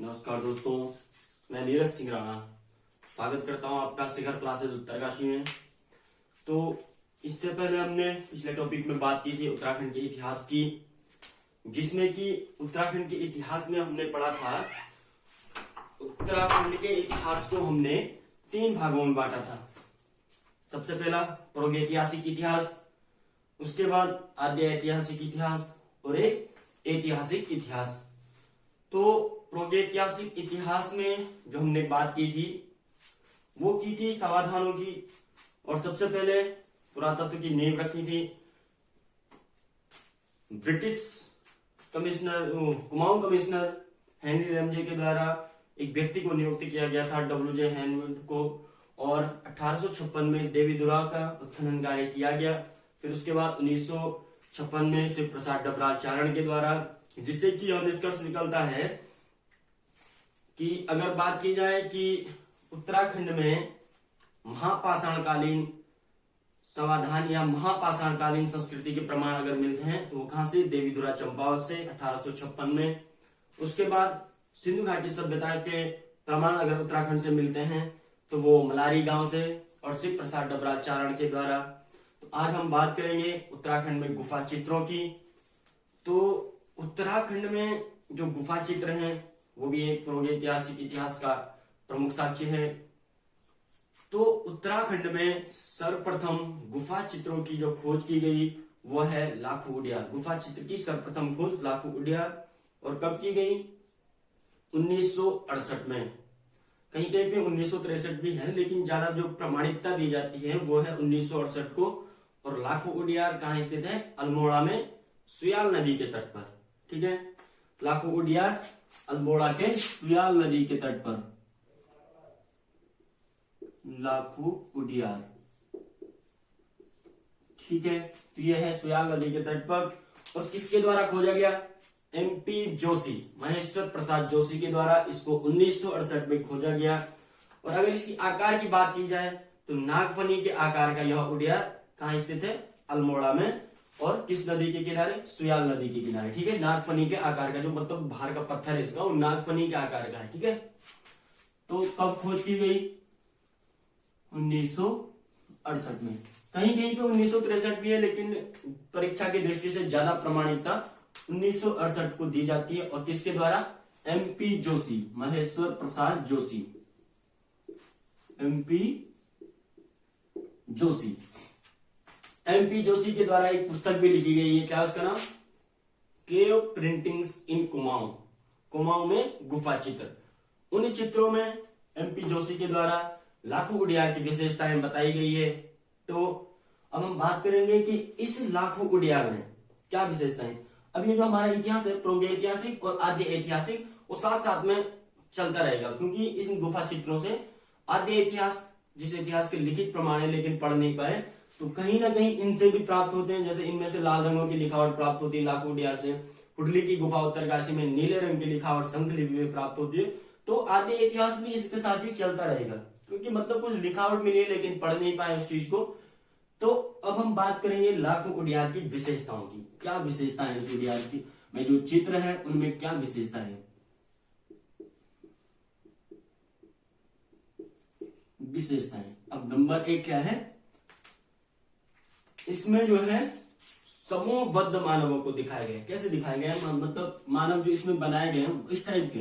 नमस्कार दोस्तों, मैं नीरज सिंह राणा स्वागत करता हूं आपका शिखर क्लासेस उत्तरकाशी में। तो इससे पहले हमने पिछले टॉपिक में बात की थी उत्तराखंड के इतिहास की, जिसमें कि उत्तराखंड के इतिहास में हमने पढ़ा था। उत्तराखंड के इतिहास को हमने 3 भागों में बांटा था। सबसे पहला प्रागैतिहासिक इतिहास, उसके बाद आद्य ऐतिहासिक इतिहास और एक ऐतिहासिक इतिहास। तो प्रागैतिहासिक इतिहास में जो हमने बात की थी वो की थी समाधानों की, और सबसे पहले पुरातत्व की नींव रखी थी। British commissioner Kumaon commissioner Henry Ramsay के द्वारा एक व्यक्ति को नियुक्त किया गया था, डब्ल्यूजे हैनवुड को, और 1856 में देवीधुरा का उत्खनन कार्य किया गया। फिर उसके बाद 1956 में शिव प्रसाद डबराचारण के द्वारा, जिससे कि यह निष्कर्ष निकलता है कि अगर बात की जाए कि उत्तराखंड में महापाषाणकालीन समाधान या महापाषाणकालीन संस्कृति के प्रमाण अगर मिलते हैं तो वो कहां से? देवीधुरा चंपावत से 1856 में। उसके बाद सिंधु घाटी सभ्यता के प्रमाण अगर उत्तराखंड से मिलते हैं तो वो मलारी गांव से और शिव प्रसाद डबराचारण के द्वारा। तो आज हम बात करेंगे उत्तराखंड में गुफा चित्रों की। तो उत्तराखंड में जो गुफा चित्र हैं वो भी एक प्रागैतिहासिक इतिहास का प्रमुख साक्ष्य है। तो उत्तराखंड में सर्वप्रथम गुफा चित्रों की जो खोज की गई वो है लाखू उडियार। गुफा चित्र की सर्वप्रथम खोज लाखू उडियार, और कब की गई? 1968 में। कहीं कहीं पे 1963 भी है, लेकिन ज्यादा जो प्रमाणिकता दी जाती है वो है 1968 को। और लाखू उडियार कहाँ स्थित है? अल्मोड़ा में, सुयाल नदी के तट पर। ठीक है, लाखू उडियार अल्मोड़ा के सुयाल नदी के तट पर। लाखू उडियार, ठीक है, तो यह है सुयाल नदी के तट पर। और किसके द्वारा खोजा गया? एमपी जोशी, महेश्वर प्रसाद जोशी के द्वारा इसको 1968 में खोजा गया। और अगर इसकी आकार की बात की जाए तो नागफनी के आकार का यह उडियार कहाँ स्थित है? अल्मोड़ा में। और किस नदी के किनारे? सुयाल नदी के किनारे। ठीक है, नागफनी के आकार का, जो मतलब बाहर का पत्थर है इसका, वो नागफनी के आकार का है। ठीक है, तो कब खोज की गई? 1968 में। कहीं कहीं पे 1963 भी है, लेकिन परीक्षा की दृष्टि से ज्यादा प्रमाणिकता 1968 को दी जाती है। और किसके द्वारा? MP Joshi, Maheshwar Prasad Joshi, MP Joshi. MP Joshi के द्वारा एक पुस्तक भी लिखी गई है, क्या उसका नाम? केव प्रिंटिंग्स इन कुमाऊं, कुमाऊं में गुफा चित्र। उन चित्रों में एमपी जोशी के द्वारा लाखू उडियार की विशेषताएं बताई गई है। तो अब हम बात करेंगे कि इस लाखू उडियार में क्या विशेषताएं। अब ये जो हमारा इतिहास है प्रागैतिहासिक और आद्य ऐतिहासिक, वो साथ साथ में चलता रहेगा, क्योंकि इस गुफा चित्रों से आद्य इतिहास, जिस इतिहास के लिखित प्रमाण है लेकिन पढ़ नहीं पाए, तो कहीं ना कहीं इनसे भी प्राप्त होते हैं। जैसे इनमें से लाल रंगों की लिखावट प्राप्त होती है लाखू उडियार से। हुडली की गुफा उत्तरकाशी में नीले रंग की लिखावट शंख लिपि में प्राप्त होती है। तो आद्य इतिहास भी इसके साथ ही चलता रहेगा, क्योंकि मतलब कुछ लिखावट मिली है लेकिन पढ़ नहीं पाए उस चीज को। तो अब हम बात करेंगे लाखू उडियार की विशेषताओं की। क्या विशेषताएं है उस उडियार की में? जो चित्र है उनमें क्या विशेषता है? विशेषताएं। अब नंबर 1 क्या है? इसमें जो है समूहबद्ध मानवों को दिखाया गया है। कैसे दिखाया गया है? मतलब मानव जो इसमें बनाए गए हैं इस टाइप के,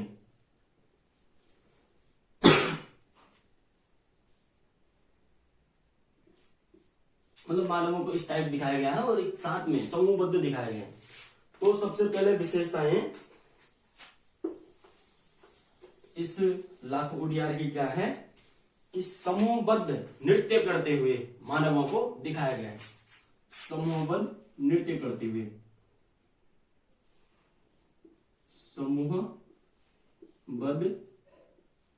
मतलब मानवों को इस टाइप दिखाया गया है और एक साथ में समूहबद्ध दिखाया गया है। तो सबसे पहले विशेषताएं इस लाखू उडियार की क्या है कि समूहबद्ध नृत्य करते हुए मानवों को दिखाया गया है। समूहबद्ध नृत्य करते हुए, समूहबद्ध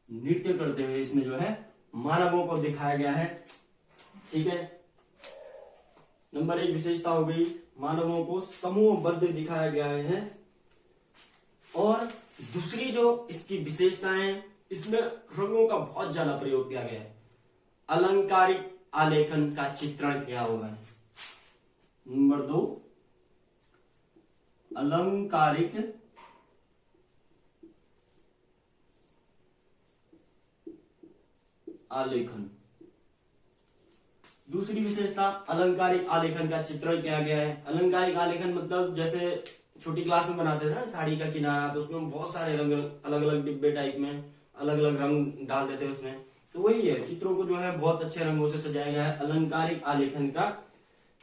नृत्य करते हुए इसमें जो है मानवों को दिखाया गया है। ठीक है, नंबर 1 विशेषता हो गई, मानवों को समूहबद्ध दिखाया गया है। और दूसरी जो इसकी विशेषताएं है, इसमें रंगों का बहुत ज्यादा प्रयोग किया गया है। अलंकारिक आलेखन का चित्रण किया हुआ है। नंबर 2, अलंकारिक आलेखन। दूसरी विशेषता अलंकारिक आलेखन का चित्रण किया गया है। अलंकारिक आलेखन मतलब जैसे छोटी क्लास में बनाते थे ना साड़ी का किनारा, तो उसमें बहुत सारे रंग अलग अलग डिब्बे टाइप में अलग अलग रंग डाल देते हैं उसमें, तो वही है, चित्रों को जो है बहुत अच्छे रंगों से सजाया गया है, अलंकारिक आलेखन का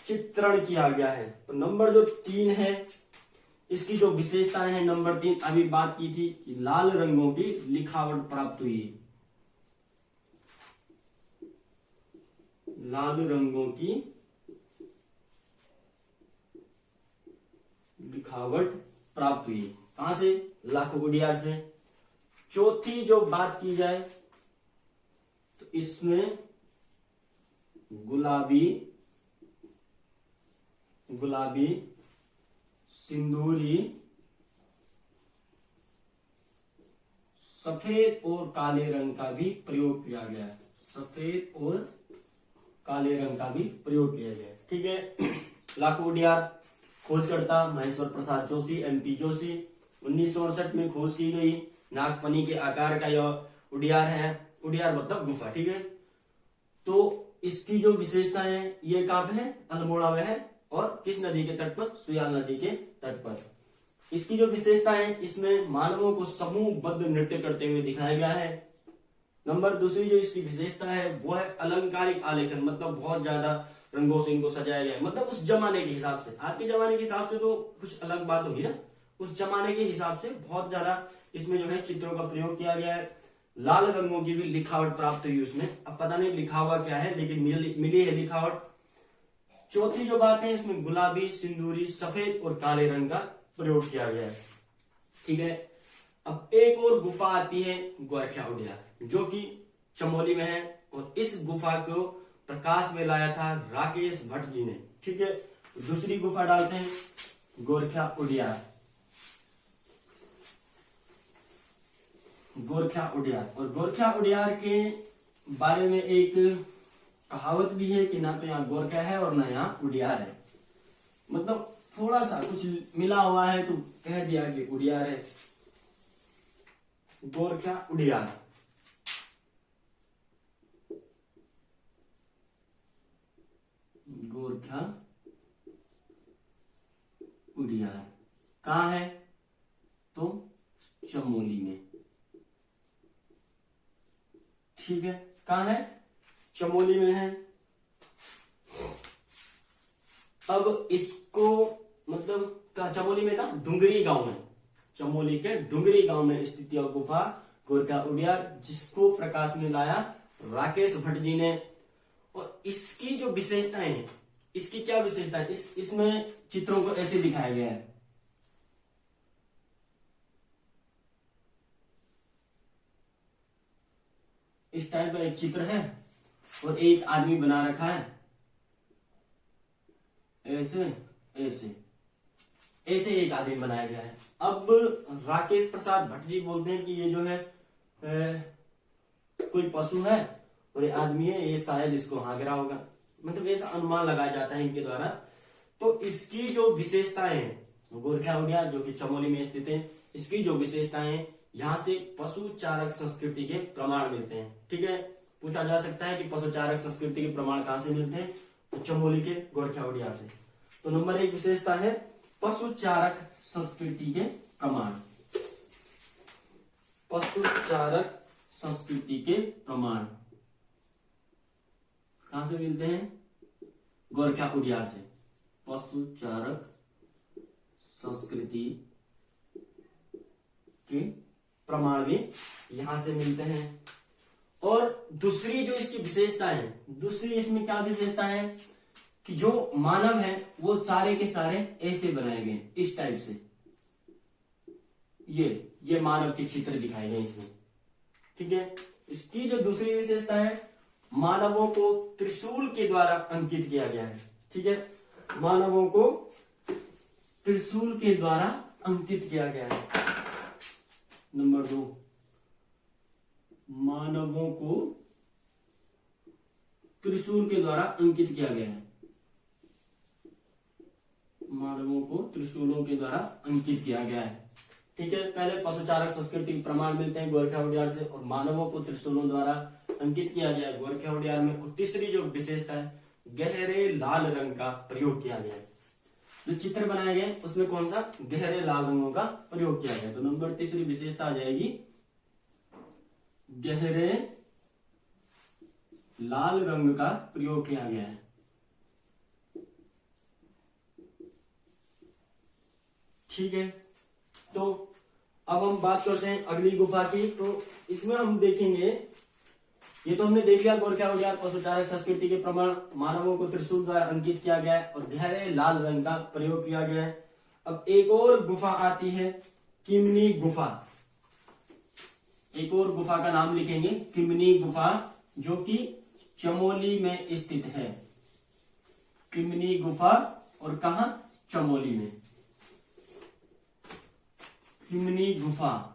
चित्रण किया गया है। तो नंबर जो 3 है, इसकी जो विशेषताएं हैं, नंबर 3 अभी बात की थी कि लाल रंगों की लिखावट प्राप्त हुई। लाल रंगों की लिखावट प्राप्त हुई। कहां से? लाखों उडियार से। चौथी जो बात की जाए तो इसमें गुलाबी सिंदूरी सफेद और काले रंग का भी प्रयोग किया गया है। सफेद और काले रंग का भी प्रयोग किया गया है। ठीक है। लाखों उडियार खोजकर्ता महेश्वर प्रसाद जोशी, MP जोशी। 1968 में खोज की गई। नागफनी के आकार का यह उडियार है। उडियार मतलब गुफा। ठीक है। तो इसकी जो विशेषता है, ये कहां पे है? अल्मोड़ा में है। और किस नदी के तट पर? सुयाल नदी के तट पर। इसकी जो विशेषता है, इसमें मानवों को समूहबद्ध नृत्य करते हुए दिखाया गया है। नंबर दूसरी जो इसकी विशेषता है वो है अलंकारिक आलेखन, मतलब बहुत ज्यादा रंगों से इनको सजाया गया है। मतलब उस जमाने के हिसाब से, आज के जमाने के हिसाब से तो कुछ अलग बात होगी ना, उस जमाने के हिसाब से बहुत ज्यादा इसमें जो है चित्रों का प्रयोग किया गया है। लाल रंगों की भी लिखावट प्राप्त हुई उसमें। अब पता नहीं लिखा हुआ क्या है, लेकिन मिली है लिखावट। चौथी जो बात है, इसमें गुलाबी सिंदूरी सफेद और काले रंग का प्रयोग किया गया है। ठीक है। अब एक और गुफा आती है गोरखा उडियार, जो कि चमोली में है, और इस गुफा को प्रकाश में लाया था राकेश भट्ट जी ने। ठीक है। दूसरी गुफा डालते हैं गोरखा उडियार। गोरखा उडियार, और गोरखा उडियार के बारे में एक कहावत भी है कि ना तो यहाँ गोरखा है और ना यहाँ उडियार है। मतलब थोड़ा सा कुछ मिला हुआ है तो कह दिया कि उडियार है। गोरखा उडियार, गोरखा उडियार कहाँ है? तो चमोली में। ठीक है। कहाँ है? चमोली में है। अब इसको मतलब चमोली में था, डुंगरी गांव में, चमोली के डुंगरी गांव में स्थित यह गुफा गोरखा उडियार, जिसको प्रकाश में लाया राकेश भट्ट जी ने। और इसकी जो विशेषताएं हैं, इसकी क्या विशेषता है? इसमें चित्रों को ऐसे दिखाया गया है। इस टाइप का एक चित्र है और एक आदमी बना रखा है, ऐसे ऐसे ऐसे एक आदमी बनाया गया है। अब राकेश प्रसाद भट्ट जी बोलते हैं कि ये जो है कोई पशु है और ये आदमी है, ये शायद इसको हाँक रहा होगा, मतलब ऐसा अनुमान लगाया जाता है इनके द्वारा। तो इसकी जो विशेषताएं हैं, गोरखा उडियार जो कि चमोली में स्थित है, इसकी जो विशेषताएं हैं, यहाँ से पशु चारक संस्कृति के प्रमाण मिलते हैं। ठीक है। पूछा जा सकता है कि पशु चारक संस्कृति के प्रमाण कहां से मिलते हैं? तो चमोली के गोरखा उडियार से। तो नंबर 1 विशेषता है पशु चारक संस्कृति के प्रमाण। पशु चारक संस्कृति के प्रमाण कहां से मिलते हैं? गोरखा उडियार से। पशु चारक संस्कृति के प्रमाण भी यहां से मिलते हैं। और दूसरी जो इसकी विशेषता है, दूसरी इसमें क्या विशेषता है कि जो मानव है वो सारे के सारे ऐसे बनाए गए, इस टाइप से। ये मानव के चित्र दिखाए गए इसमें। ठीक है। इसकी जो दूसरी विशेषता है, मानवों को त्रिशूल के द्वारा अंकित किया गया है। ठीक है। मानवों को त्रिशूल के द्वारा अंकित किया गया है। नंबर 2, मानवों को त्रिशूल के द्वारा अंकित किया गया है। मानवों को त्रिशूलों के द्वारा अंकित किया गया है। ठीक है। पहले पशुचारक संस्कृति के प्रमाण मिलते हैं गोरखा उडियार से, और मानवों को त्रिशूलों द्वारा अंकित किया गया है गोरखा उद्यान में। और तीसरी जो विशेषता है, गहरे लाल रंग का प्रयोग किया गया है। जो चित्र बनाए गए उसमें कौन सा, गहरे लाल रंगों का प्रयोग किया गया। तो नंबर तीसरी विशेषता आ जाएगी गहरे लाल रंग का प्रयोग किया गया है। ठीक है, तो अब हम बात करते हैं अगली गुफा की। तो इसमें हम देखेंगे, ये तो हमने देख लिया गोरखा उद्यान पशुचारक संस्कृति के प्रमाण, मानवों को त्रिशूल द्वारा अंकित किया गया है और गहरे लाल रंग का प्रयोग किया गया है। अब एक और गुफा आती है, किमनी गुफा। एक और गुफा का नाम लिखेंगे, किमनी गुफा, जो कि चमोली में स्थित है। किमनी गुफा, और कहा, चमोली में। किमनी गुफा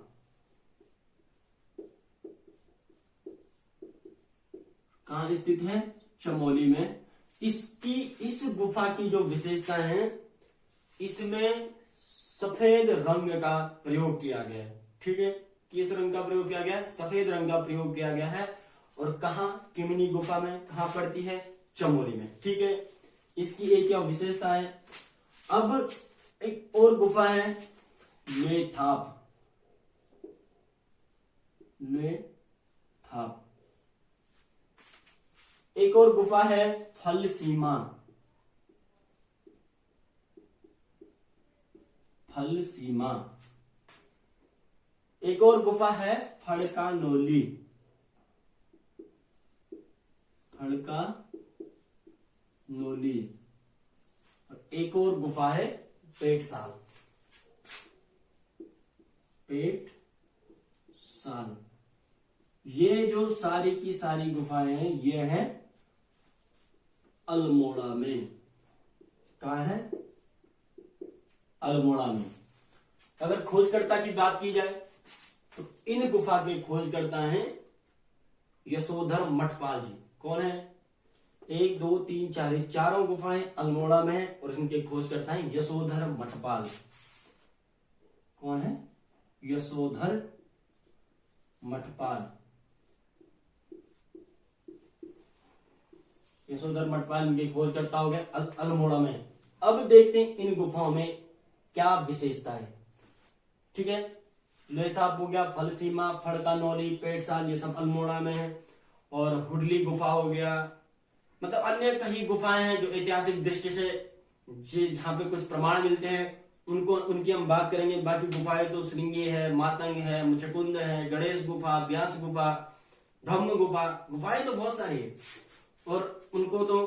कहां स्थित है, चमोली में। इस गुफा की जो विशेषता है, इसमें सफेद रंग का प्रयोग किया गया है। ठीक है, किस रंग का प्रयोग किया गया है, सफेद रंग का प्रयोग किया गया है। और कहा, किमनी गुफा में, कहां पड़ती है, चमोली में। ठीक है, इसकी एक क्या विशेषता है। अब एक और गुफा है, लेथाप। लेथाप। एक और गुफा है, फलसीमा। फलसीमा। एक और गुफा है, फड़कानोली। फड़कानोली। एक और गुफा है, पेटसाल। पेटसाल। ये जो सारी की सारी गुफाएं हैं, ये है अल्मोड़ा में। कहा है, अल्मोड़ा में। अगर खोजकर्ता की बात की जाए तो इन गुफा के खोजकर्ता हैं यशोधर मठपाल जी। कौन है, 1 2 3 4, चारों गुफाएं अल्मोड़ा में है और इनके खोजकर्ता हैं यशोधर मठपाल। कौन है, यशोधर मठपाल। यशोधर मठपाल इनके खोजकर्ता हो गए अल्मोड़ा में। अब देखते हैं इन गुफाओं में क्या विशेषता है। ठीक है, लेथाप हो गया, फलसीमा, फड़कानोली, पेटसाल, ये सब अल्मोड़ा में है। और हुडली गुफा हो गया, मतलब अन्य कई गुफाएं हैं जो ऐतिहासिक दृष्टि से जहां पे कुछ प्रमाण मिलते हैं, उनको उनकी हम बात करेंगे। बाकी गुफाएं तो श्रृंगी है, मातंग है, मुचकुंद है, गणेश गुफा, व्यास गुफा, ब्रह्म गुफा। गुफाएं तो बहुत सारी है और उनको तो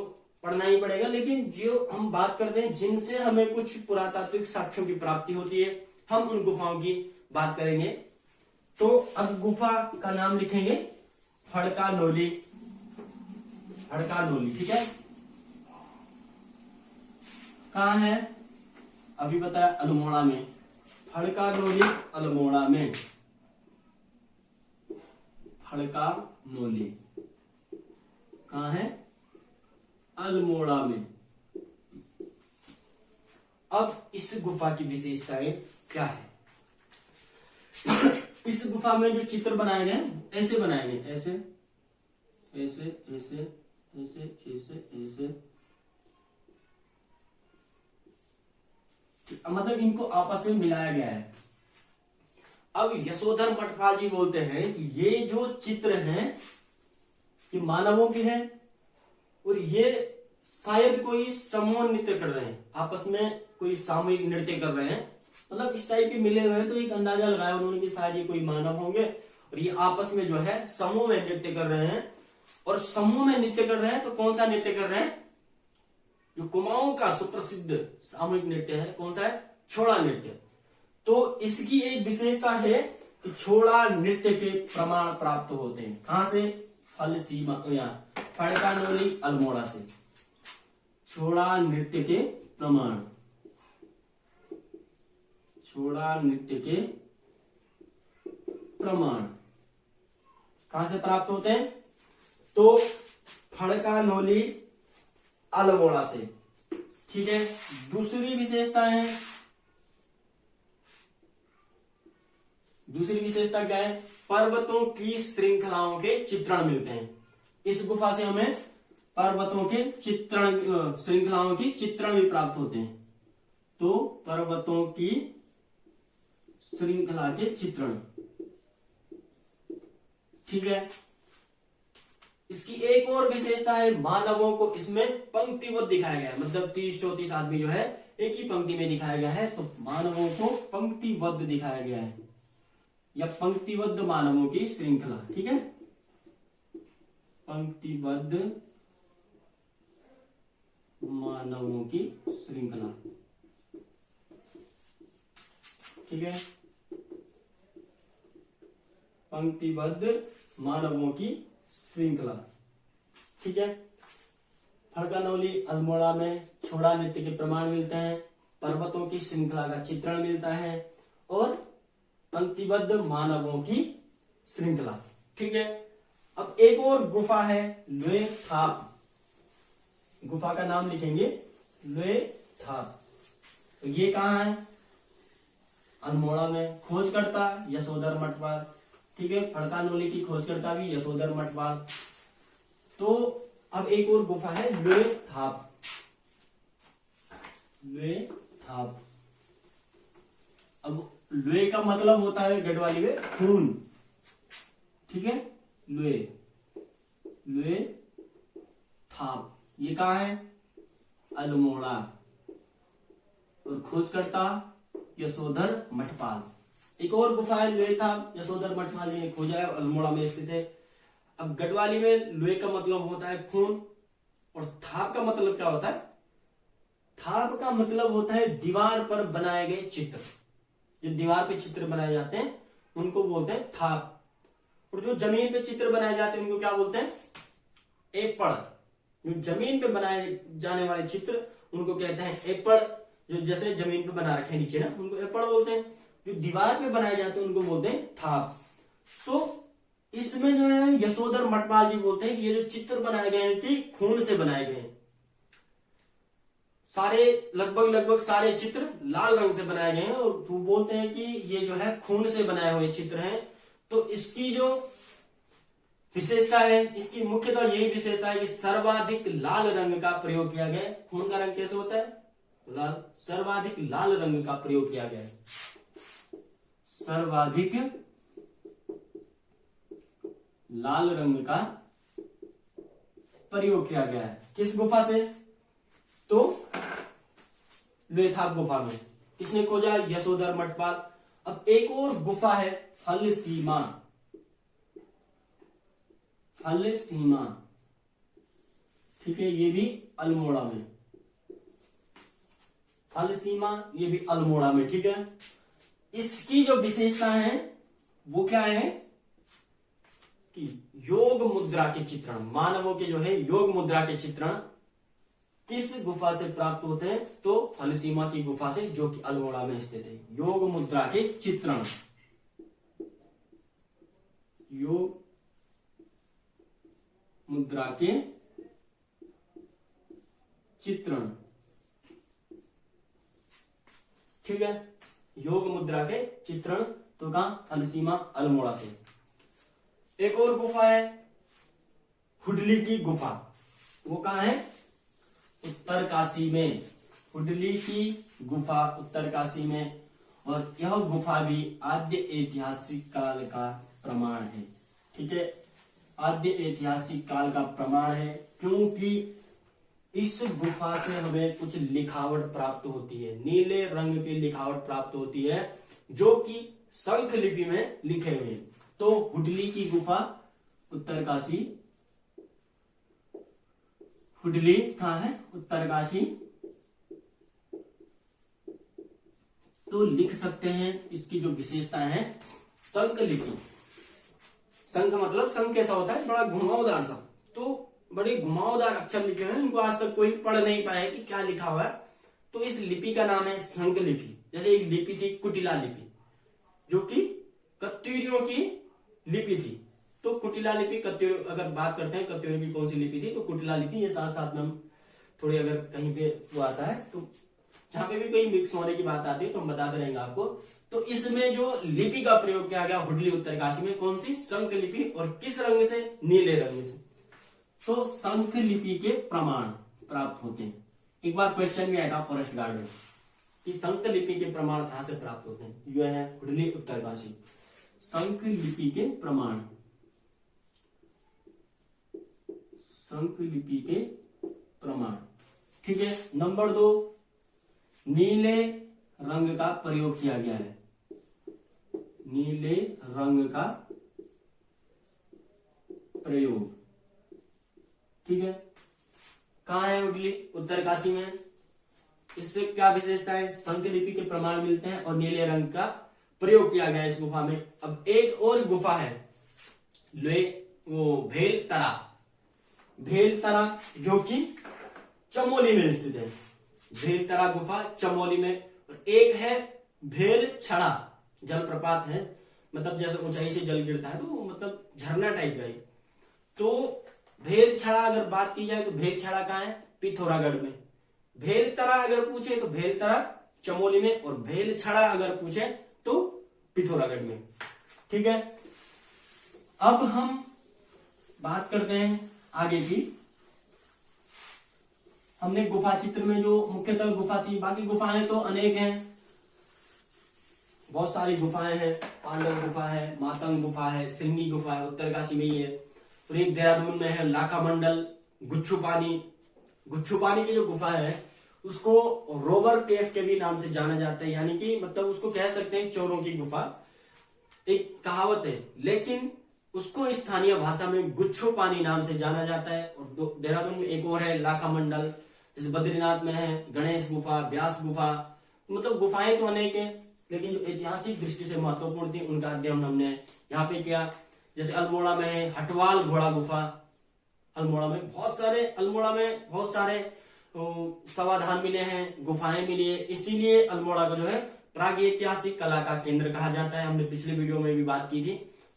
पढ़ना ही पड़ेगा। लेकिन जो हम बात करते हैं जिनसे हमें कुछ पुरातात्विक साक्ष्यों की प्राप्ति होती है, हम उन गुफाओं की बात करेंगे। तो अब गुफा का नाम लिखेंगे फड़कानोली। फड़कानोली। ठीक है, कहां है, अभी बताया अल्मोड़ा में। फड़कानोली अल्मोड़ा में। फड़कानोली कहां है, अल्मोड़ा में। अब इस गुफा की विशेषताएं क्या है। इस गुफा में जो चित्र बनाए गए ऐसे बनाए गए, ऐसे ऐसे ऐसे ऐसे ऐसे ऐसे, मतलब इनको आपस में मिलाया गया है। अब यशोधर मठपाल जी बोलते हैं कि ये जो चित्र हैं ये मानवों के हैं और ये शायद कोई समूह नृत्य कर रहे हैं, आपस में कोई सामूहिक नृत्य कर रहे हैं। मतलब इस टाइप के मिले हुए हैं, तो एक अंदाजा लगाया उन्होंने कि शायद ये कोई मानव होंगे और ये आपस में जो है समूह में नृत्य कर रहे हैं। और समूह में नृत्य कर रहे हैं तो कौन सा नृत्य कर रहे हैं, जो कुमाऊं का सुप्रसिद्ध सामूहिक नृत्य है, कौन सा है, छोड़ा नृत्य। तो इसकी एक विशेषता है कि छोड़ा नृत्य के प्रमाण प्राप्त होते हैं। कहां से, फलसीमा, फड़कानोली अल्मोड़ा से छोड़ा नृत्य के प्रमाण। छोड़ा नृत्य के प्रमाण कहां से प्राप्त होते हैं, तो फड़कानोली अल्मोड़ा से। ठीक है, दूसरी विशेषता है, दूसरी विशेषता क्या है, पर्वतों की श्रृंखलाओं के चित्रण मिलते हैं। इस गुफा से हमें पर्वतों के चित्रण, श्रृंखलाओं की चित्रण भी प्राप्त होते हैं। तो पर्वतों की श्रृंखला के चित्रण, ठीक है। इसकी एक और विशेषता है, मानवों को इसमें पंक्तिबद्ध दिखाया गया है, मतलब 30-34 आदमी जो है एक ही पंक्ति में दिखाया गया है, तो मानवों को पंक्तिबद्ध दिखाया गया है, या पंक्तिबद्ध मानवों की श्रृंखला, ठीक है। पंक्तिबद्ध मानवों की श्रृंखला, ठीक है। पंक्तिबद्ध मानवों की श्रृंखला, ठीक है। फड़कानौली अल्मोड़ा में छोड़ा नृत्य के प्रमाण मिलते हैं, पर्वतों की श्रृंखला का चित्रण मिलता है और पंक्तिबद्ध मानवों की श्रृंखला, ठीक है। अब एक और गुफा है लुए थाप, गुफा का नाम लिखेंगे लुए थाप। तो ये कहाँ है, अल्मोड़ा में। खोजकर्ता यशोधर मठपाल, ठीक है। फड़कानौली की खोजकर्ता भी यशोधर मठपाल। तो अब एक और गुफा है लुए थाप, लुए थाप। अब लुए का मतलब होता है गढ़वाली में खून, ठीक है। लुए, लुए थाप, ये कहा है, अल्मोड़ा। और खोजकर्ता यशोधर मठपाल। एक और गुफा है लुए थाप, यशोधर मठपाल जी ने खोजा है, अल्मोड़ा में स्थित है। अब गढ़वाली में लुए का मतलब होता है खून, और थाप का मतलब क्या होता है, थाप का मतलब होता है दीवार पर बनाए गए चित्र। जो दीवार पे चित्र बनाए जाते हैं उनको बोलते हैं थाप, और जो जमीन पे चित्र बनाए जाते हैं उनको क्या बोलते हैं, एपड़। जो जमीन पे बनाए जाने वाले चित्र उनको कहते हैं एपड़, जो जैसे जमीन पे बना रखे नीचे ना, उनको एपड़ बोलते हैं। जो दीवार पे बनाए जाते हैं उनको बोलते हैं थाप। तो इसमें जो है यशोधर मठपाल जी बोलते हैं कि ये जो चित्र बनाए गए हैं कि खून से बनाए गए हैं। सारे लगभग सारे चित्र लाल रंग से बनाए गए हैं, और वो बोलते हैं कि ये जो है खून से बनाए हुए चित्र हैं। तो इसकी जो विशेषता है, इसकी मुख्यतः यही विशेषता है कि सर्वाधिक लाल रंग का प्रयोग किया गया है। खून का रंग कैसे होता है, लाल। सर्वाधिक लाल रंग का प्रयोग किया गया है, सर्वाधिक लाल रंग का प्रयोग किया गया है। किस गुफा से, तो लुए थाप गुफा में। किसने खोजा, यशोधर मठपाल। अब एक और गुफा है फल सीमा, फल सीमा, ठीक है। ये भी अल्मोड़ा में, फल सीमा, ये भी अल्मोड़ा में, ठीक है। इसकी जो विशेषता है वो क्या है कि योग मुद्रा के चित्रण, मानवों के जो है योग मुद्रा के चित्रण किस गुफा से प्राप्त होते हैं, तो फल सीमा की गुफा से, जो कि अल्मोड़ा में स्थित है। योग मुद्रा के चित्रण, योग मुद्रा के चित्रण, ठीक है। योग मुद्रा के चित्रण, तो कहां, फल सीमा अल्मोड़ा से। एक और गुफा है हुडली की गुफा, वो कहां है, उत्तरकाशी में। हुडली की गुफा उत्तरकाशी में, और यह गुफा भी आद्य ऐतिहासिक काल का प्रमाण है, ठीक है। आद्य ऐतिहासिक काल का प्रमाण है, क्योंकि इस गुफा से हमें कुछ लिखावट प्राप्त होती है, नीले रंग की लिखावट प्राप्त होती है, जो कि शंख लिपि में लिखे हुए हैं। तो हुडली की गुफा उत्तरकाशी, हुडली कहां है, उत्तरकाशी। तो लिख सकते हैं, इसकी जो विशेषता है, शंख लिपि। शंख मतलब शंख कैसा होता है, बड़ा घुमावदार सा, तो बड़े घुमावदार अक्षर लिखे हैं, इनको आज तक कोई पढ़ नहीं पाया है कि क्या लिखा हुआ है। तो इस लिपि का नाम है शंख लिपि। जैसे एक लिपि थी कुटिला लिपि, जो कि कत्यूरियों की लिपि थी। तो कुटिला लिपि, कत्यूर, अगर बात करते हैं कत्यूरियों की कौन सी लिपि थी, तो कुटिला लिपि। ये साथ साथ में हम थोड़ी, अगर कहीं पे वो आता है तो जहां पे भी कोई मिक्स होने की बात आती है तो हम बताते रहेंगे आपको। तो इसमें जो लिपि का प्रयोग किया गया हुडली उत्तरकाशी में, कौन सी? शंख लिपि। और किस रंग से? नीले रंग से। तो शंख लिपि के प्रमाण प्राप्त होते हैं। एक बार क्वेश्चन भी आया था फॉरेस्ट गार्ड में कि शंख लिपि के प्रमाण कहां से प्राप्त होते हैं। यह है हुडली उत्तरकाशी। शंख लिपि के प्रमाण, शंख लिपि के प्रमाण। ठीक है। नंबर 2, नीले रंग का प्रयोग किया गया है। नीले रंग का प्रयोग, ठीक है। कहां है हुडली उत्तरकाशी में? इससे क्या विशेषता है? शंख लिपि के प्रमाण मिलते हैं और नीले रंग का प्रयोग किया गया है इस गुफा में। अब एक और गुफा है, वो भेलतरा, भेलतरा जो कि चमोली में स्थित है। भेलतरा गुफा चमोली में। और एक है भेलछड़ा जलप्रपात है, मतलब जैसे ऊंचाई से जल गिरता है तो मतलब झरना टाइप का है। तो भेलछड़ा अगर बात की जाए तो भेलछड़ा कहाँ है? पिथौरागढ़ में। भेलतरा अगर पूछे तो भेलतरा चमोली में, और भेलछड़ा अगर पूछे तो पिथौरागढ़ में। ठीक है। अब हम बात करते हैं आगे की। हमने गुफा चित्र में जो मुख्यतः गुफा थी, बाकी गुफाएं तो अनेक हैं, बहुत सारी गुफाएं हैं। पांडव गुफा है, मातंग गुफा है, सिंगी गुफा है, उत्तरकाशी में ही है। और एक देहरादून में है लाखा मंडल, गुच्छू पानी। गुच्छू पानी की जो गुफा है उसको रोवर केव के भी नाम से जाना जाता है, यानी कि मतलब उसको कह सकते हैं चोरों की गुफा, एक कहावत है। लेकिन उसको स्थानीय भाषा में गुच्छू पानी नाम से जाना जाता है। और देहरादून में एक और है लाखा मंडल, जैसे बद्रीनाथ में है गणेश गुफा, व्यास गुफा। मतलब गुफाएं तो अनेक है, लेकिन जो ऐतिहासिक दृष्टि से महत्वपूर्ण थी उनका अध्ययन हमने यहाँ पे किया। जैसे अल्मोड़ा में है हटवाल घोड़ा गुफा। अल्मोड़ा में बहुत सारे समाधान मिले हैं, गुफाएं मिली है, इसीलिए अल्मोड़ा को जो है प्रागैतिहासिक कला का केंद्र कहा जाता है। हमने पिछले वीडियो में भी बात की थी।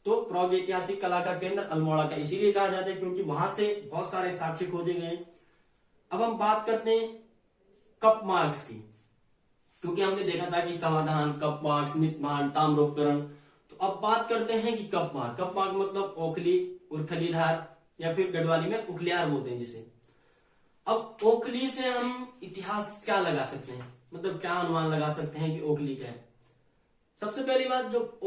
तो प्रागैतिहासिक कला का केंद्र अल्मोड़ा का इसीलिए कहा जाता है क्योंकि वहां से बहुत सारे साक्ष्य खोजे गए। अब हम बात करते हैं कप मार्क्स की, क्योंकि हमने देखा था कि समाधान, कप मार्क्स, मितमान, ताम्रोपकरण। तो अब बात करते हैं कि कप मार्क। कप मार्क मतलब ओखली, उरखलीधार, या फिर गढ़वाली में उखलियार बोलते हैं जिसे। अब ओखली से हम इतिहास क्या लगा सकते हैं, मतलब क्या अनुमान लगा सकते हैं कि ओखली क्या है? सबसे पहली बात, जो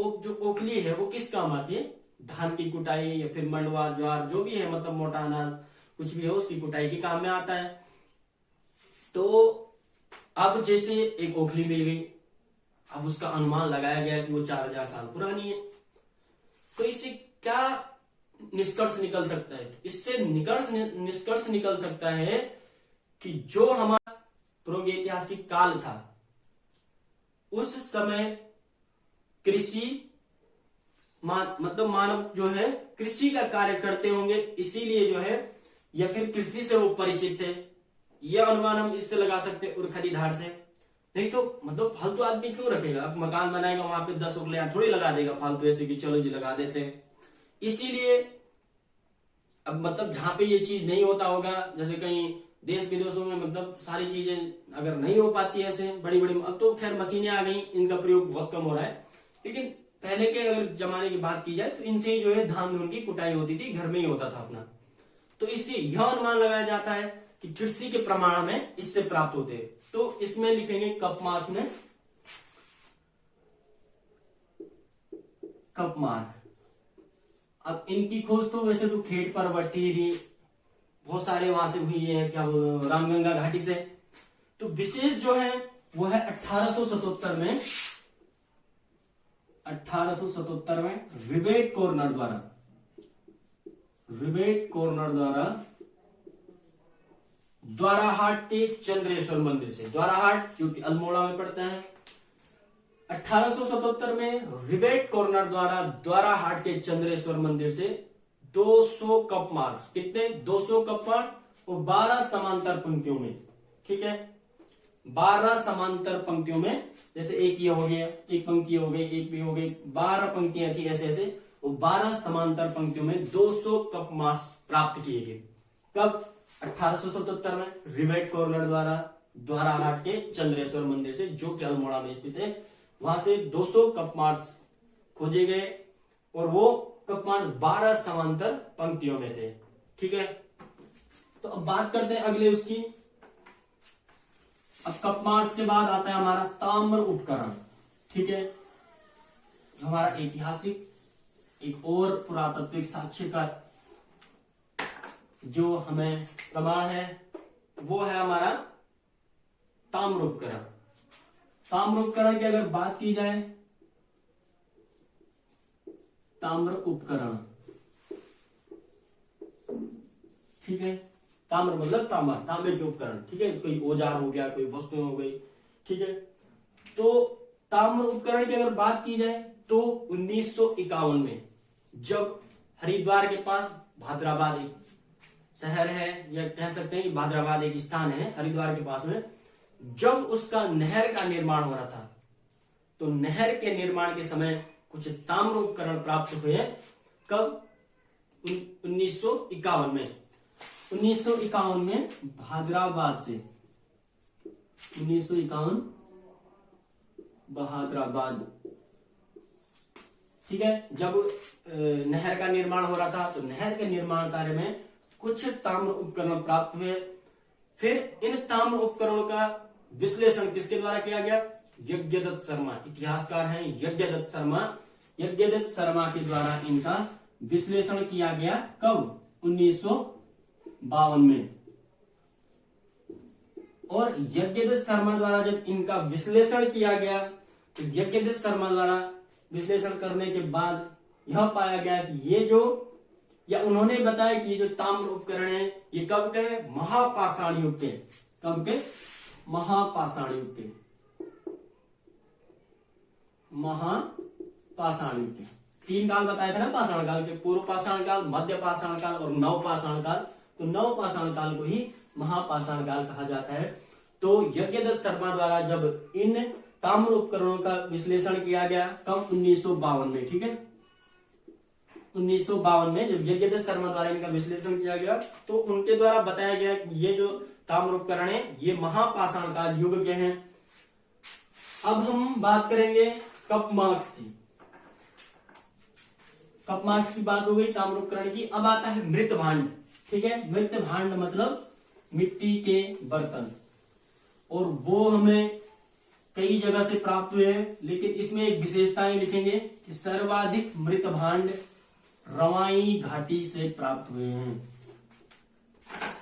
ओखली है वो किस काम आती है? धान की कुटाई या फिर मंडवा, ज्वार, जो भी है, मतलब मोटा अनाज कुछ भी है उसकी कुटाई के काम में आता है। तो अब जैसे एक ओखली मिल गई, अब उसका अनुमान लगाया गया कि वो 4000 साल पुरानी है। तो इससे क्या निष्कर्ष निकल सकता है? इससे निष्कर्ष निकल सकता है कि जो हमारा प्रागैतिहासिक काल था उस समय कृषि मतलब मानव जो है कृषि का कार्य करते होंगे, इसीलिए जो है या फिर कृषि से वो परिचित थे। यह अनुमान हम इससे लगा सकते हैं उरखलीधार से। नहीं तो मतलब फालतू आदमी क्यों रखेगा? अब मकान बनाएगा वहां पे 10 उखलियां थोड़ी लगा देगा फालतू, ऐसे कि चलो जी लगा देते हैं। इसीलिए अब मतलब जहां पे ये चीज नहीं होता होगा, जैसे कहीं देश विदेशों में मतलब सारी चीजें अगर नहीं हो पाती ऐसे बड़ी बड़ी, अब तो खैर मशीनें आ गई, इनका प्रयोग बहुत कम हो रहा है। लेकिन पहले के अगर जमाने की बात की जाए तो इनसे ही जो है धान उनकी कुटाई होती थी, घर में ही होता था अपना। तो इससे यह अनुमान लगाया जाता है कि कृषि के प्रमाण में इससे प्राप्त होते हैं। तो इसमें लिखेंगे कप मार्क में कप मार्क। अब इनकी खोज तो वैसे तो खेत पर्वत, टिहरी, बहुत सारे वहां से हुई है, क्या बोल, रामगंगा घाटी से। तो विशेष जो है वो है 1877 में रिवेट कॉर्नर द्वारा द्वाराहाट के चंद्रेश्वर मंदिर से, द्वाराहाट जो कि अल्मोड़ा में पड़ता है, 1877 में रिवेट कॉर्नर द्वारा द्वाराहाट के चंद्रेश्वर मंदिर से 200 कप मार्क्स, कितने? 200 कप मार्क और 12 समांतर पंक्तियों में। ठीक है, 12 समांतर पंक्तियों में, जैसे एक ये हो गया, एक पंक्ति हो गई, एक भी हो गई, 12 पंक्तियां थी ऐसे ऐसे, और 12 समांतर पंक्तियों में 200 कप मार्क्स प्राप्त किए गए। कब? 1877 में रिवेट कॉर्नर द्वारा द्वाराहाट के चंद्रेश्वर मंदिर से, जो कि अल्मोड़ा में स्थित है। वहां से 200 कपमार्स खोजे गए और वो कपमार्स 12 समांतर पंक्तियों में थे। ठीक है, तो अब बात करते हैं अगले उसकी। अब कपमार्स के बाद आता है हमारा ताम्र उपकरण। ठीक है, जो हमारा ऐतिहासिक एक और पुरातात्विक साक्ष्य का जो हमें प्रमाण है वो है हमारा ताम्र उपकरण। ताम्र उपकरण की अगर बात की जाए, ताम्र उपकरण, ठीक है, ताम्र मतलब तांबा, तांबे के उपकरण। ठीक है, कोई औजार हो गया, कोई वस्तु हो गई। ठीक है, तो ताम्र उपकरण की अगर बात की जाए तो 1951 में जब हरिद्वार के पास भाद्राबाद एक शहर है, या कह सकते हैं कि भाद्राबाद एक स्थान है हरिद्वार के पास में, जब उसका नहर का निर्माण हो रहा था, तो नहर के निर्माण के समय कुछ ताम्र उपकरण प्राप्त हुए। कब? 1951 में। 1951 में भाद्राबाद से, 1951 भाद्राबाद। ठीक है, जब नहर का निर्माण हो रहा था तो नहर के निर्माण कार्य में कुछ ताम्र उपकरण प्राप्त हुए। फिर इन ताम्र उपकरणों का विश्लेषण किसके द्वारा किया गया? यज्ञदत्त शर्मा, इतिहासकार हैं यज्ञदत्त शर्मा। यज्ञदत्त शर्मा के द्वारा इनका विश्लेषण किया गया। कब? 1952 में। और यज्ञदत्त शर्मा द्वारा जब इनका विश्लेषण किया गया तो यज्ञदत्त शर्मा द्वारा विश्लेषण करने के बाद यह पाया गया कि ये जो, या उन्होंने बताया कि ये जो ताम्र उपकरण है ये कब के? महापाषाण युग के। कब के? महापाषाण युग के। महापाषाण युग के 3 काल बताया था ना पाषाण काल के, पूर्व पाषाण काल, मध्य पाषाण काल और नव पाषाण काल। तो नव पाषाण काल को ही महापाषाण काल कहा जाता है। तो यज्ञदत्त शर्मा द्वारा जब इन ताम्र उपकरणों का विश्लेषण किया गया, कब? 1952 में। ठीक है, 1952 में जब यज्ञदत्त शर्मा द्वारा इनका विश्लेषण किया गया तो उनके द्वारा बताया गया कि ये जो ताम्र उपकरण है ये महापाषाण काल युग के हैं। अब हम बात करेंगे कपमार्क्स की। कपमार्क्स की बात हो गई ताम्र उपकरण की। अब आता है मृत भांड। ठीक है, मृत भांड मतलब मिट्टी के बर्तन, और वो हमें कई जगह से प्राप्त हुए हैं, लेकिन इसमें एक विशेषताएं लिखेंगे कि सर्वाधिक मृत भांड रवाई घाटी से प्राप्त हुए हैं।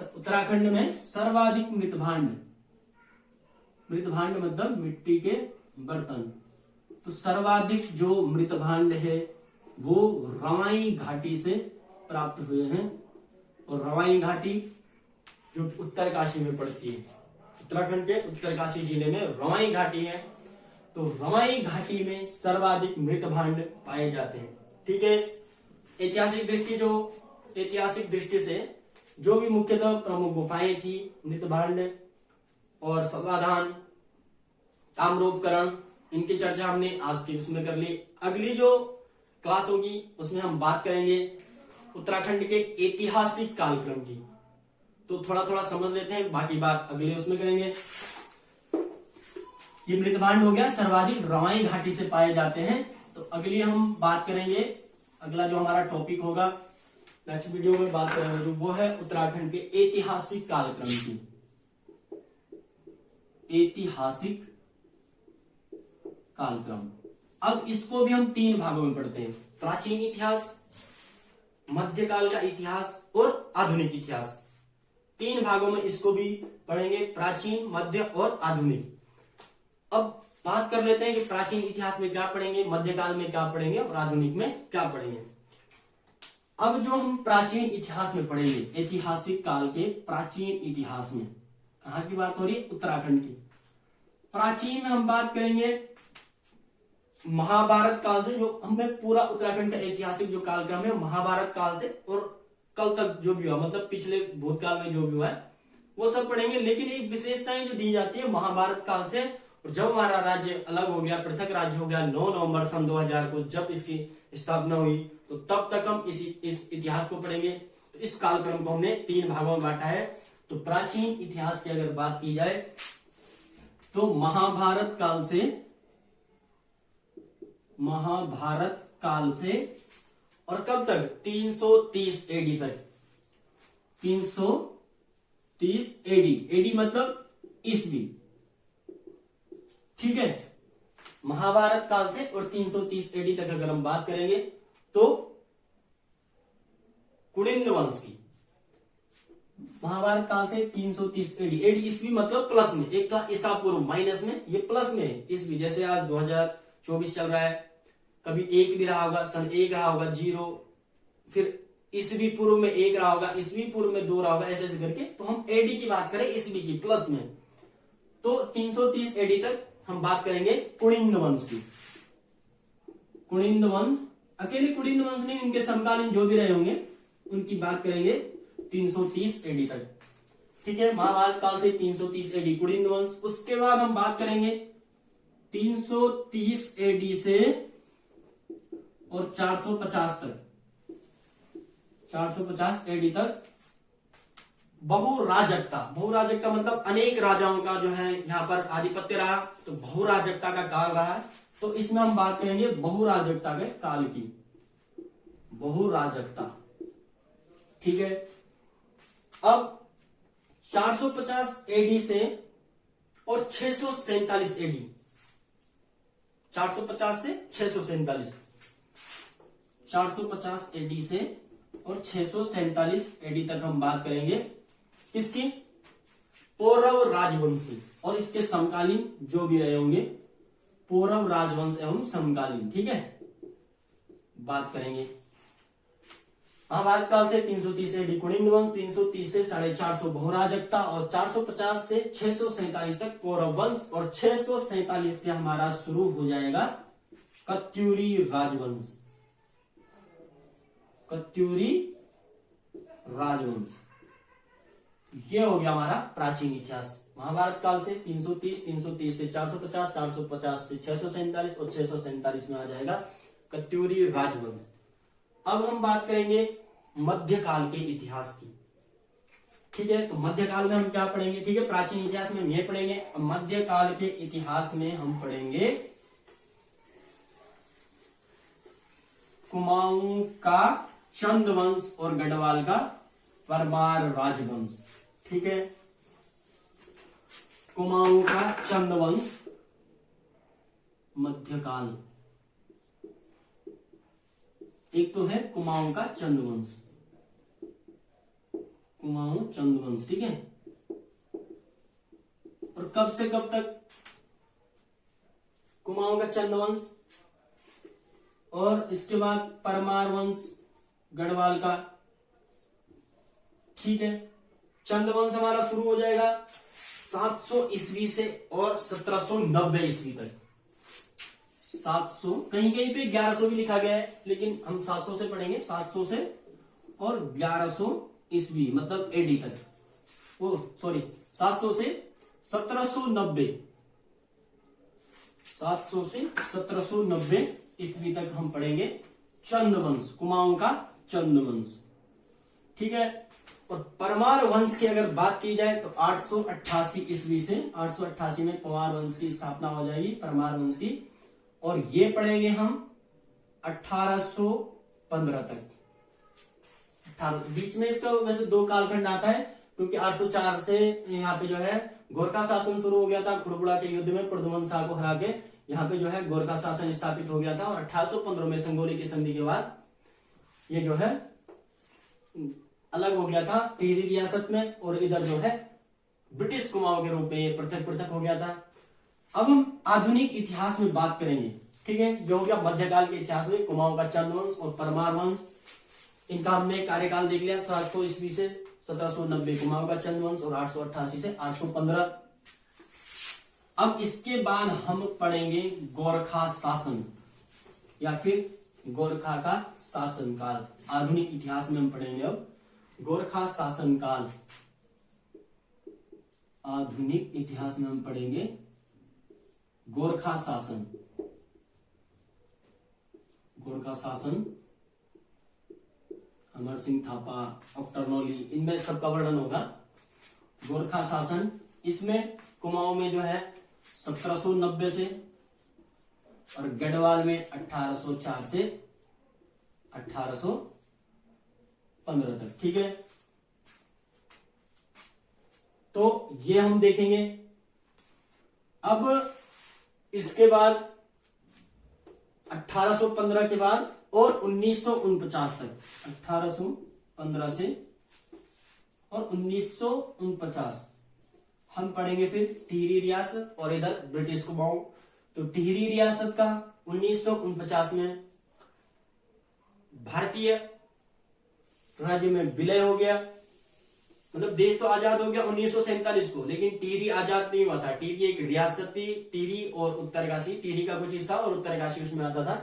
उत्तराखंड में सर्वाधिक मृत भांड, मृत भांड मतलब मिट्टी के बर्तन, तो सर्वाधिक जो मृत भांड है वो रवाई घाटी से प्राप्त हुए हैं। और रवाई घाटी जो उत्तरकाशी में पड़ती है, उत्तराखंड के उत्तरकाशी जिले में रवाई घाटी है, तो रवाई घाटी में सर्वाधिक मृत भांड पाए जाते हैं। ठीक है, ऐतिहासिक दृष्टि से जो भी मुख्यतः प्रमुख गुफाएं थी, मृत भांड और समाधान, ताम्रोपकरण, इनकी चर्चा हमने आज की उसमें कर ली। अगली जो क्लास होगी उसमें हम बात करेंगे उत्तराखंड के ऐतिहासिक कालक्रम की। तो थोड़ा थोड़ा समझ लेते हैं, बाकी बात अगले उसमें करेंगे। ये मृत भांड हो गया, सर्वाधिक रवाई घाटी से पाए जाते हैं। तो अगली हम बात करेंगे, अगला जो हमारा टॉपिक होगा नेक्स्ट वीडियो में बात करेंगे, जो वो है उत्तराखंड के ऐतिहासिक कालक्रम की। ऐतिहासिक कालक्रम, अब इसको भी हम 3 भागों में पढ़ते हैं, प्राचीन इतिहास, मध्यकाल का इतिहास और आधुनिक इतिहास। 3 भागों में इसको भी पढ़ेंगे, प्राचीन, मध्य और आधुनिक। अब बात कर लेते हैं कि प्राचीन इतिहास में क्या पढ़ेंगे, मध्यकाल में क्या पढ़ेंगे और आधुनिक में क्या पढ़ेंगे। अब जो हम प्राचीन इतिहास में पढ़ेंगे, ऐतिहासिक काल के प्राचीन इतिहास में, कहाँ की बात हो रही है? उत्तराखंड की। प्राचीन में हम बात करेंगे महाभारत काल से, जो हमें पूरा उत्तराखंड का ऐतिहासिक जो कालक्रम है महाभारत काल से और कल तक जो भी हुआ, मतलब पिछले भूतकाल में जो भी हुआ है वो सब पढ़ेंगे। लेकिन एक विशेषताएं जो दी जाती है महाभारत काल से, और जब हमारा राज्य अलग हो गया, पृथक राज्य हो गया 9 नवंबर सन 2000 को जब इसकी स्थापना हुई, तो तब तक हम इस इतिहास को पढ़ेंगे। तो इस कालक्रम को हमने 3 भागों में बांटा है। तो प्राचीन इतिहास की अगर बात की जाए तो महाभारत काल से और कब तक, 330 एडी तक, 330 एडी, एडी मतलब ईस्वी, ठीक है। महाभारत काल से और 330 एडी तक अगर हम बात करेंगे तो कुलिंद वंश की, महाभारत काल से 330 एडी, एडी ईस्वी मतलब प्लस में, एक था ईसा पूर्व माइनस में, ये प्लस में ईस्वी, जैसे आज 2024 चल रहा है, कभी एक भी रहा होगा, सन एक रहा होगा, 0, फिर ईस्वी पूर्व में एक रहा होगा, ईस्वी पूर्व में 2 रहा होगा, ऐसे ऐसे करके। तो हम एडी की बात करें ईस्वी की प्लस में, तो 330 एडी तक हम बात करेंगे कुलिंद वंश की। कुलिंद वंश, अकेले कुलिंद वंश नहीं, उनके समकालीन जो भी रहे होंगे उनकी बात करेंगे 330 एडी तक, ठीक है। महाभारत काल से 330 एडी कुलिंद वंश। उसके बाद हम बात करेंगे 330 एडी से और 450 तक, 450 एडी तक बहुराजकता। बहुराजकता मतलब अनेक राजाओं का जो है यहाँ पर आधिपत्य रहा, तो बहुराजकता का काल रहा है। तो इसमें हम बात करेंगे बहुराजकता के काल की, बहुराजकता, ठीक है। अब 450 एडी से और 647 एडी, 450 से 647, 450 एडी से और 647 एडी तक हम बात करेंगे किसकी, पौरव राजवंश की और इसके समकालीन जो भी रहे होंगे, पौरव राजवंश एवं समकालीन, ठीक है, बात करेंगे। महाभारत काल से 330 एडी कुलिंद वंश, 330 से 450 बहुराजकता और 450 से 647 तक पौरव वंश और 647 से हमारा शुरू हो जाएगा कत्यूरी राजवंश, कत्यूरी राजवंश। ये हो गया हमारा प्राचीन इतिहास। महाभारत काल से 330, 330 से 450, 450 से 647 और 647 में आ जाएगा कत्यूरी राजवंश। अब हम बात करेंगे मध्यकाल के इतिहास की, ठीक है। तो मध्यकाल में हम क्या पढ़ेंगे, ठीक है, प्राचीन इतिहास में हम ये पढ़ेंगे। मध्यकाल के इतिहास में हम पढ़ेंगे कुमाऊं का चंद वंश और गढ़वाल का परमार राजवंश, ठीक है। कुमाऊं का चंद वंश मध्यकाल, एक तो है कुमाऊं का चंद वंश, कुमाऊं चंद वंश, ठीक है। और कब से कब तक कुमाऊं का चंद वंश, और इसके बाद परमार वंश गढ़वाल का, ठीक है। चंद वंश हमारा शुरू हो जाएगा 700 ईस्वी से और 1790 ईस्वी तक, 700, कहीं कहीं पे 1100 भी लिखा गया है, लेकिन हम 700 से पढ़ेंगे, 700 से और 1100 ईस्वी मतलब एडी तक, ओ सॉरी 700 से 1790, 700 से 1790 ईस्वी तक हम पढ़ेंगे चंद वंश, कुमाऊं का चंद वंश, ठीक है। और परमार वंश की अगर बात की जाए तो 888 ईस्वी से 888 में पवार वंश की स्थापना हो जाएगी, परमार वंश की, और ये पढ़ेंगे हम 1815 तक, 18 बीच में इसका वैसे 2 कालखंड आता है, क्योंकि 804 से यहाँ पे जो है गोरखा शासन शुरू हो गया था, खुड़बुड़ा के युद्ध में प्रद्युमन शाह को हरा के यहाँ पे जो है गोरखा शासन स्थापित हो गया था, और 1815 में संगोली की संधि के बाद ये जो है अलग हो गया था टिहरी रियासत में, और इधर जो है ब्रिटिश कुमाऊं के रूप में ये पृथक पृथक हो गया था। अब हम आधुनिक इतिहास में बात करेंगे, ठीक है, जो हो गया मध्यकाल के इतिहास में कुमाऊं का चंद वंश और परमार वंश, इनका हमने कार्यकाल देख लिया, 700 ईस्वी से 1790 कुमाऊं का चंद वंश और 888 से 815। अब इसके बाद हम पढ़ेंगे गोरखा शासन या फिर गोरखा का शासनकाल। आधुनिक इतिहास में हम पढ़ेंगे अब गोरखा शासनकाल, आधुनिक इतिहास में हम पढ़ेंगे गोरखा शासन, गोरखा शासन, अमर सिंह थापा, ऑक्टरनोली, इनमें सबका वर्णन होगा। गोरखा शासन, इसमें कुमाऊं में जो है 1790 से, और गढ़वाल में 1804 से 1815 तक। ठीक है, तो ये हम देखेंगे। अब इसके बाद 1815 के बाद और 1949 तक, 1815 से और 1949 हम पढ़ेंगे फिर टिहरी रियासत और इधर ब्रिटिश कुमाऊं। तो टिहरी रियासत का 1949 में भारतीय राज्य में विलय हो गया। मतलब देश तो आजाद हो गया 1947 को, लेकिन टिहरी आजाद नहीं हुआ था। टिहरी एक रियासत थी, टिहरी और उत्तरकाशी, टिहरी का कुछ हिस्सा और उत्तरकाशी उसमें आता था।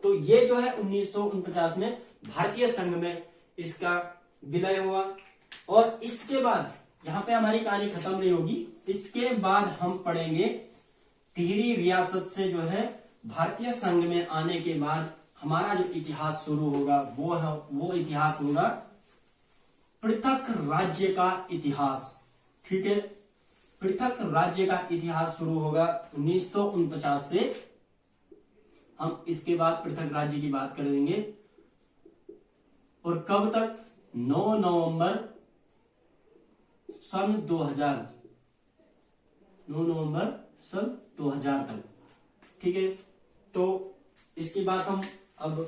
तो ये जो है 1949 में भारतीय संघ में इसका विलय हुआ। और इसके बाद यहां पे हमारी कहानी खत्म नहीं होगी, इसके बाद हम पढ़ेंगे टिहरी रियासत से जो है भारतीय संघ में आने के बाद हमारा जो इतिहास शुरू होगा वो इतिहास होगा पृथक राज्य का इतिहास। ठीक है, पृथक राज्य का इतिहास शुरू होगा 1949 से। हम इसके बाद पृथक राज्य की बात कर देंगे। और कब तक? 9 नवंबर सन 2000, 9 नवंबर सन 2000 तक। ठीक है, तो इसकी बात हम अब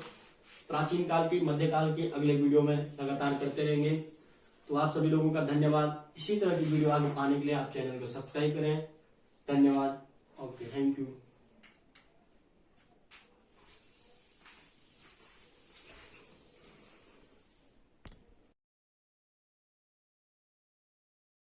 प्राचीन काल की, मध्यकाल की अगले वीडियो में लगातार करते रहेंगे। तो आप सभी लोगों का धन्यवाद। इसी तरह की वीडियो आगे पाने के लिए आप चैनल को सब्सक्राइब करें। धन्यवाद। Okay, thank you.